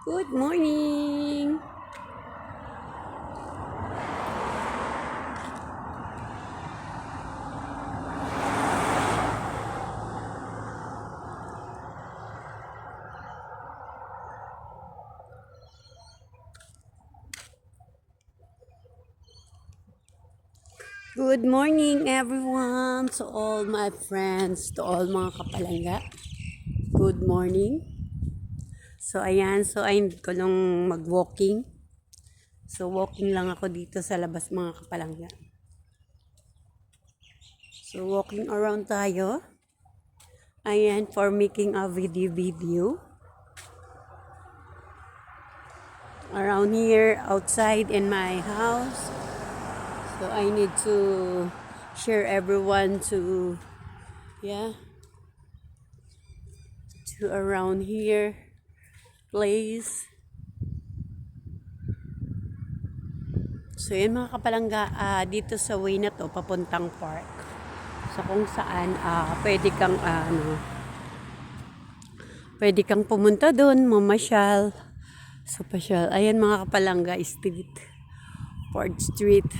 Good morning! Good morning everyone! To all my friends, to all mga kapalangga. Good morning! So ayan, I need ko nung mag-walking. So walking lang ako dito sa labas mga kapalangga. So walking around tayo. Ayan, for making a video. Around here, outside in my house. So I need to share everyone to around here place. So yun mga kapalangga, dito sa way na to papuntang park. So kung saan pwede kang pumunta doon, mamasyal. So pasyal. Ayan mga kapalangga, street. Port Street.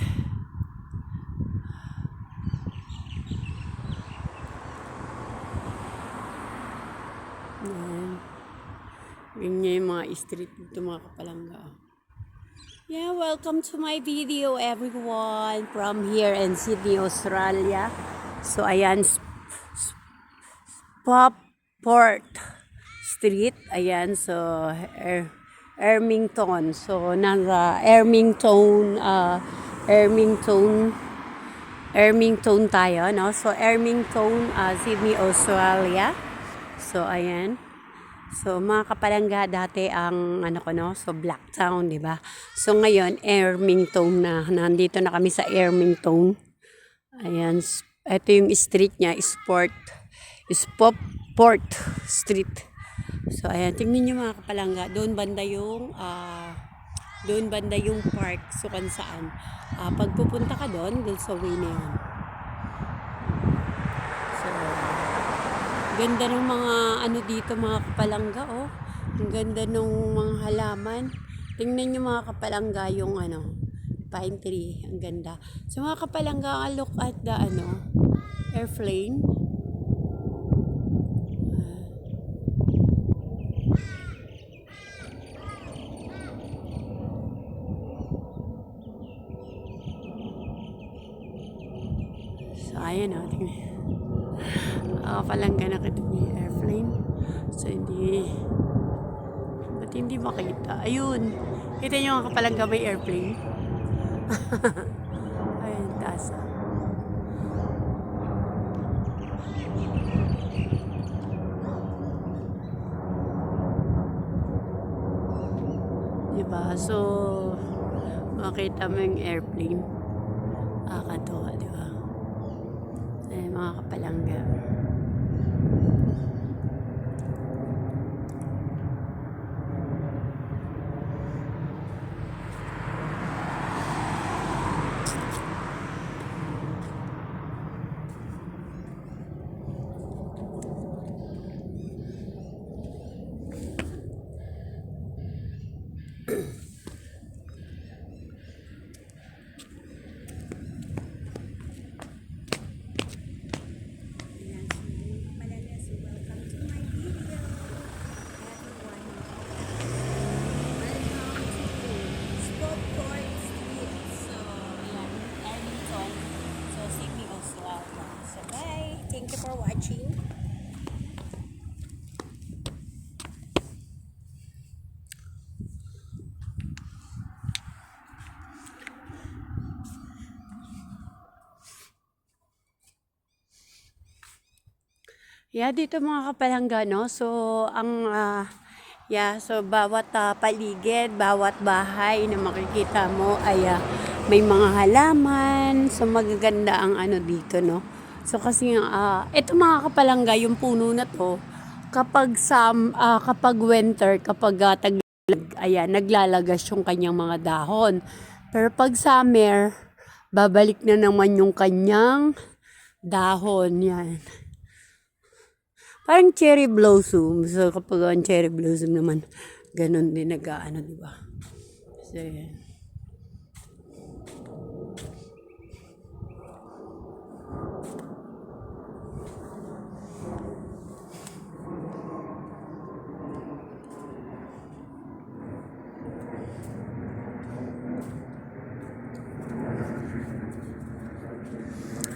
Ayan. Ganyan yung mga street dito mga kapalangga. Yeah, welcome to my video everyone from here in Sydney, Australia. So ayan, Port Street. Ayan, so Ermington. So nasa Ermington tayo, no? So Ermington, Sydney, Australia. So ayan. So mga kapalangga, dati ang so Blacktown, di ba? So ngayon Ermington na. Nandito na kami sa Ermington. Ayan, ito yung street niya, Port Street. So ayan, tingnan niyo mga kapalangga, doon banda yung park. So kung saan pag pupunta ka doon sa way na yun. So ganda ng mga dito mga kapalangga, oh. Ang ganda ng mga halaman. Tingnan niyo mga kapalangga yung pine tree. Ang ganda. So mga kapalangga, look at the airplane. So ayan, oh. Tingnan. Kapalangga na kita yung airplane. So hindi makita. Ayun. Kita nyo ang kapalangga may airplane. Ayun, taas. Diba? So, makita mo yung airplane. Kakatuwa, diba? Ayun, mga kapalangga. Thank you for watching. Yeah, dito mga kapalangga, no? So, so bawat paligid, bawat bahay na makikita mo ay may mga halaman. So, magaganda ang dito, no? So, kasi ito mga kapalangga, yung puno na to, kapag winter, kapag ayan, naglalagas yung kanyang mga dahon. Pero pag summer, babalik na naman yung kanyang dahon. Yan. Parang cherry blossom. So kapag ang cherry blossom naman, Ganon din nag-ano, di ba? So, yan.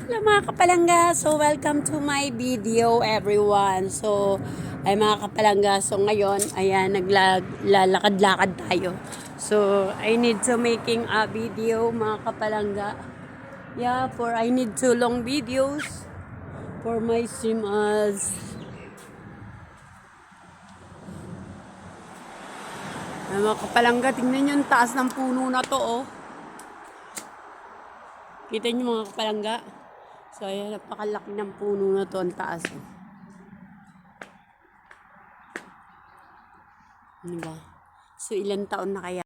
Hello mga kapalangga, so welcome to my video everyone. So ay mga kapalangga, so ngayon ayan naglalakad-lakad tayo. So I need to making a video mga kapalangga. Yeah, for I need to long videos for my stream as ay mga kapalangga, tingnan yung taas ng puno na to oh. Kita niyo mga kapalangga? So, ayan, napakalaki ng puno na to, ang taas. Diba? So, ilang taon na kaya?